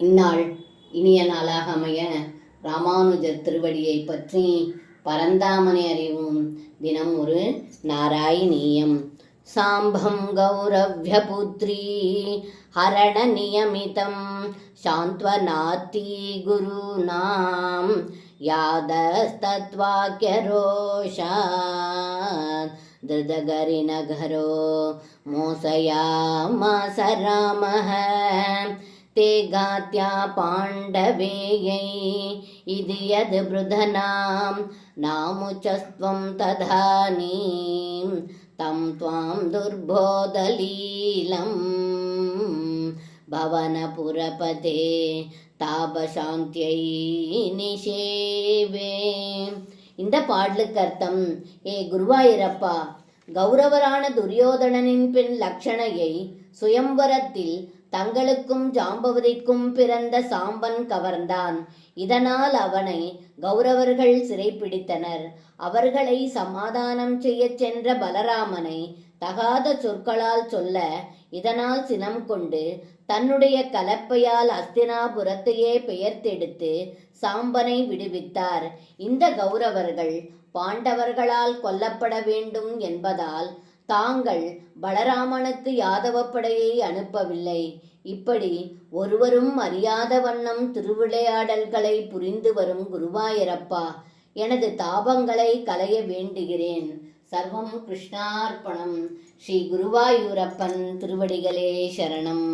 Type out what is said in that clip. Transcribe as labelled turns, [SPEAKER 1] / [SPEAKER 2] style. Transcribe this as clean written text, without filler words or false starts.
[SPEAKER 1] இந்நாள் இனிய நாளாக அமைய ராமானுஜர் திருவடியை பற்றி பரந்தாமனை அறிவும் தினம் ஒரு நாராயணீயம். சாம்பம் கௌரவ்யபுத்ரி ஹரண நியமிதம் சாந்த்வநாத்தி குருநாம் யாதஸ்தத்வாக்யரோஷாத் திருதகரிநகரோ மோசயாமாஸ ராமः ते गात्या पाण्डवेयै इति यद् वृधनां नामुचस्त्वं तदानीं तं त्वां दुर्बोधलीलं भवनपुरपते तापशान्त्यै निषेवे. இந்த பாடலுக்கு அர்த்தம், ஏ குருவாயூரப்பா, கௌரவரான துரியோதனனின் பெண் லக்ஷணையை சுயம்வரத்தில் தங்களுக்கும் ஜாம்பவதிக்கும் பிறந்த சாம்பன் கவர்ந்தான். இதனால் அவனை கௌரவர்கள் சிறைப்பிடித்தனர். அவர்களை சமாதானம் செய்ய சென்ற பலராமனை தகாத சொற்களால் சொல்ல இதனால் சினம் கொண்டு தன்னுடைய கலப்பையால் அஸ்தினாபுரத்தையே பெயர்த்தெடுத்து சாம்பனை விடுவித்தார். இந்த கௌரவர்கள் பாண்டவர்களால் கொல்லப்பட வேண்டும் என்பதால் தாங்கள் பலராமனுக்கு யாதவ படையை அனுப்பவில்லை. இப்படி ஒருவரும் அறியாத வண்ணம் திருவிளையாடல்களை புரிந்து வரும் குருவாயூரப்பா, எனது தாபங்களை களைய வேண்டுகிறேன். சர்வம் கிருஷ்ணார்ப்பணம். ஸ்ரீ குருவாயூரப்பன் திருவடிகளே சரணம்.